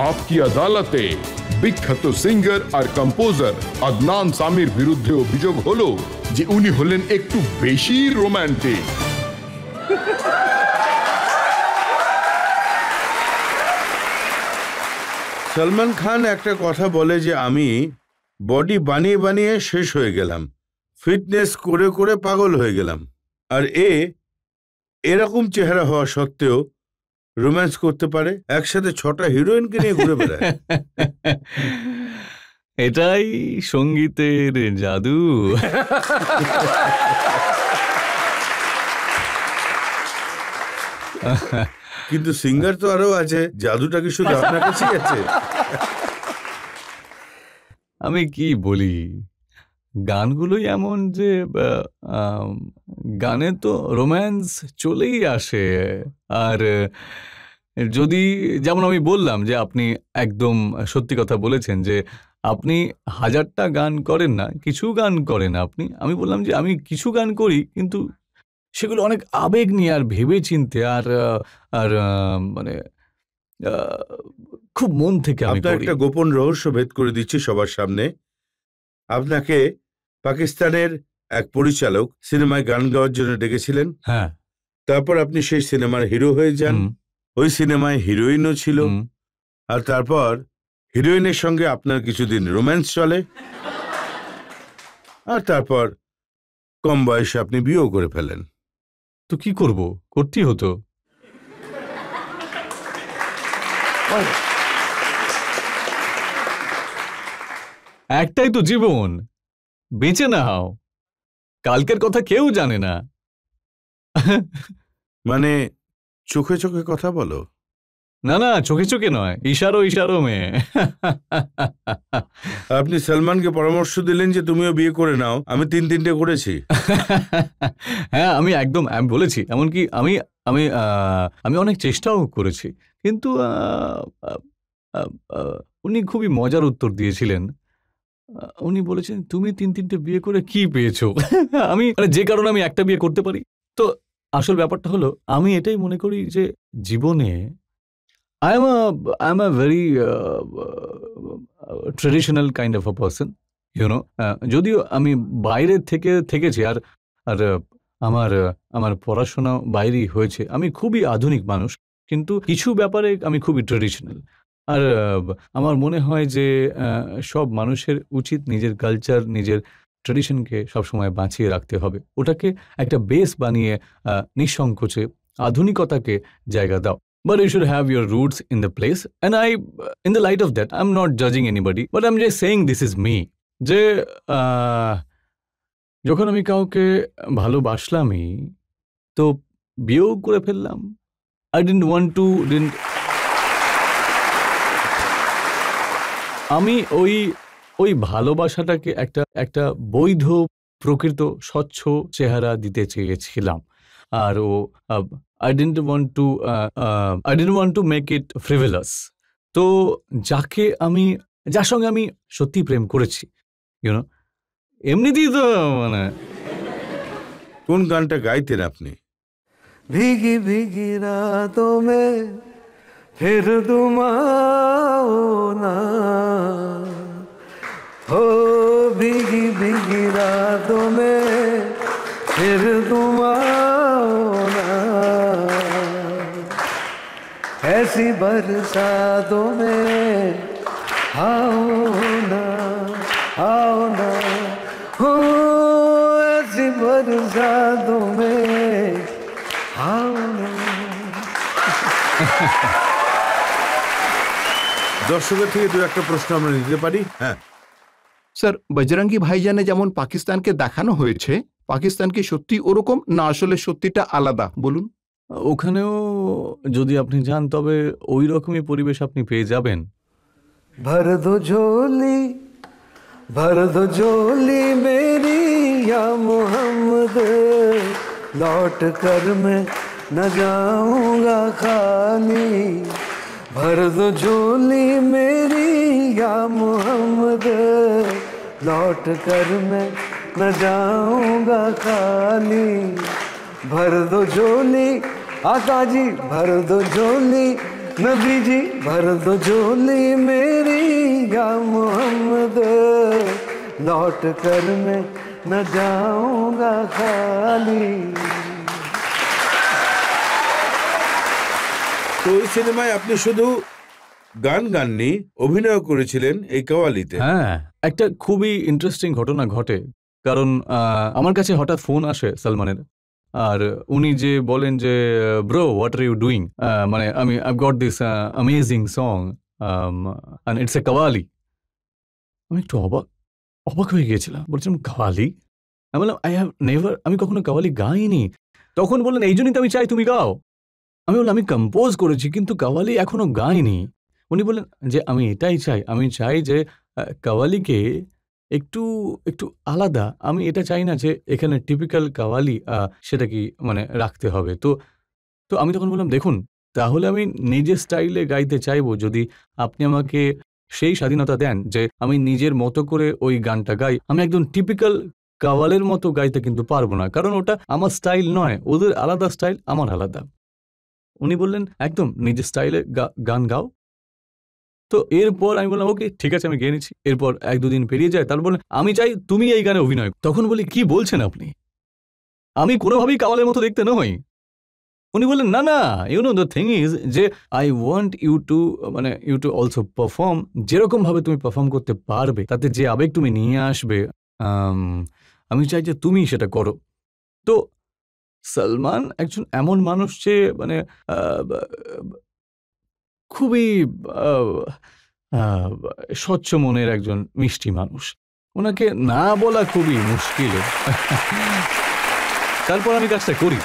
আপকি আদালতে বিখ্যাত সিঙ্গার আর কম্পোজার আদনান সামির বিরুদ্ধে অভিযোগ হলো যে উনি হলেন একটু বেশি রোমান্টিক। সলমান খান একটা কথা বলে যে আমি বডি বানিয়ে বানিয়ে শেষ হয়ে গেলাম, ফিটনেস করে করে পাগল হয়ে গেলাম, আর এরকম চেহারা হওয়া সত্ত্বেও রোম্যান্স করতে পারে, একসাথে 6টা হিরোইনকে নিয়ে ঘুরে বেড়ায়। এটাই সঙ্গীতের জাদু। কিন্তু সিঙ্গার তো আরো আছে, জাদুটা কি শুধু আপনার কাছেই আছে? আমি কি বলি, গানগুলোই এমন যে গানে তো রোম্যান্স চলেই আসে। আর যদি যেমন আমি বললাম যে আপনি একদম সত্যি কথা বলেছেন যে আপনি 1000টা গান করেন না, কিছু গান করেন আপনি। আমি বললাম যে আমি কিছু গান করি, কিন্তু সেগুলো অনেক আবেগ নিয়ে আর ভেবে চিনতে আর আর মানে খুব মন থেকে আমি আপনার করি। একটা গোপন রহস্য ভেদ করে দিচ্ছি সবার সামনে। আপনাকে পাকিস্তানের এক পরিচালক সিনেমায় গান গাওয়ার জন্য ডেকেছিলেন। হ্যাঁ, তারপর আপনি সেই সিনেমার হিরো হয়ে যান। ওই সিনেমায় হিরোইনও ছিল, আর তারপর হিরোইনের সঙ্গে আপনার কিছুদিন রোম্যান্স চলে, আর তারপর কম বয়সে আপনি বিয়েও করে ফেলেন। তো কি করব, করতেই হতো। একটাই তো জীবন, বেঁচে নাও, কালকের কথা কেউ জানে না। মানে চোখে চোখে কথা বলো? না না, চোখে চোখে নয়, ইশারো ইশারো মেয়ে। আপনি সলমানকে পরামর্শ দিলেন যে তুমিও বিয়ে করে নাও। আমি 3-3টে করেছি। হ্যাঁ, আমি একদম বলেছি, এমনকি আমি আমি আমি অনেক চেষ্টাও করেছি, কিন্তু উনি খুবই মজার উত্তর দিয়েছিলেন। উনি বলেছেন, তুমি 3-3টে বিয়ে করে কি পেয়েছো? আমি যে কারণে আমি একটা বিয়ে করতে পারি। তো আসল ব্যাপারটা হলো, আমি এটাই মনে করি যে জীবনে I am a very traditional kind of a person, you know. যদিও আমি বাইরে থেকেছি, আর আর আমার পড়াশোনা বাইরেই হয়েছে। আমি খুবই আধুনিক মানুষ, কিন্তু কিছু ব্যাপারে আমি খুবই ট্রেডিশনাল। আর আমার মনে হয় যে সব মানুষের উচিত নিজের কালচার, নিজের ট্রেডিশনকে সবসময় বাঁচিয়ে রাখতে হবে। ওটাকে একটা বেস বানিয়ে নিঃসংকোচে আধুনিকতাকে জায়গা দাও। But you should have your roots in the place. And in the light of that, I'm not judging anybody, but I'm just saying this is me. যে যখন আমি কাউকে ভালোবাসলামই, তো বিয়েও করে ফেললাম। I didn't want to, আমি ওই ভালোবাসাটাকে একটা বৈধ, প্রকৃত, স্বচ্ছ চেহারা দিতে চেয়েছিলাম। আর I didn't want to make it frivolous. তো যার সঙ্গে আমি সত্যি প্রেম করেছি, ইউনো, এমনিতেই তো মানে। কোন গানটা গাইতেন আপনি? भीगी भीगी रातों में फिर तुम आओ ना, हो भीगी भीगी रातों में फिर तुम आओ ना, ऐसी बरसातों में आओ ना, आओ ना, हो ऐसी बरसातों में आओ ना। দর্শকের থেকে দু একটা প্রশ্ন আমরা নিতে পারি? হ্যাঁ স্যার, বজরঙ্গি ভাইজানে যেমন পাকিস্তানকে দেখানো হয়েছে, পাকিস্তান কি সত্যি ওরকম, না আসলে সত্যিটা আলাদা? বলুন। ওখানেও যদি আপনি যান, তবে ওই রকমই পরিবেশ আপনি পেয়ে যাবেন। भर दो झोली मेरी या मोहम्मद, लौट कर मैं न जाऊंगा खाली, भर दो झोली मेरी या मोहम्मद, लौट कर मैं न जाऊंगा खाली, भर दो झोली आका जी, भर दो झोली नबी जी भर दो झोली मेरी या मोहम्मद लौट कर मैं न जाऊंगा खाली। তো ওই সিনেমায় আপনি শুধু গান গাননি, অভিনয় করেছিলেন এই কাওয়ালিতে। হ্যাঁ, একটা খুবই ইন্টারেস্টিং ঘটনা ঘটে। কারণ আমার কাছে হঠাৎ ফোন আসে সালমানের, আর উনি যে বলেন যে bro what are you doing, মানে I got this amazing song and it's a qawwali. আমি একটু অবাক হয়ে গিয়েছিলাম, বলছিলাম কাওয়ালি? আমি বললাম আই হ্যাভ নেভার, আমি কখনো কাওয়ালি গাইনি। তখন বললেন এই জন্যই তো আমি চাই তুমি গাও। আমি বললাম আমি কম্পোজ করেছি কিন্তু কাওয়ালি এখনো গাইনি। উনি বললেন যে আমি এটাই চাই, আমি চাই যে কাওয়ালিকে একটু একটু আলাদা, আমি এটা চাই না যে এখানে টিপিক্যাল কাওয়ালি সেটা কি মানে রাখতে হবে। তো তো আমি তখন বললাম দেখুন, তাহলে আমি নিজের স্টাইলে গাইতে চাইবো, যদি আপনি আমাকে সেই স্বাধীনতা দেন যে আমি নিজের মতো করে ওই গানটা গাই। আমি একদম টিপিক্যাল কাওয়ালের মতো গাইতে কিন্তু পারবো না, কারণ ওটা আমার স্টাইল নয়, ওদের আলাদা স্টাইল, আমার আলাদা। উনি বললেন একদম নিজের স্টাইলে গান গাও। তো এরপর আমি বললাম ওকে ঠিক আছে, আমি গেয়ে নিচ্ছি। এরপর 1-2 দিন পেরিয়ে যায়, তারপর বললেন আমি চাই তুমি এই গানে অভিনয়। তখন বলি কি বলছেন আপনি, আমি কোনোভাবেই কাওয়ালের মতো দেখতে নই। উনি বললেন না না, you know the thing is যে I want you to also perform, যেরকম ভাবে তুমি পারফর্ম করতে পারবে, তাতে যে আবেগ তুমি নিয়ে আসবে, আমি চাই যে তুমি সেটা করো। তো সালমান একজন এমন মানুষ যে মানে খুবই স্বচ্ছ মনের একজন মিষ্টি মানুষ, ওনাকে না বলা খুবই মুশকিল। তারপর আমি কাজটা করি।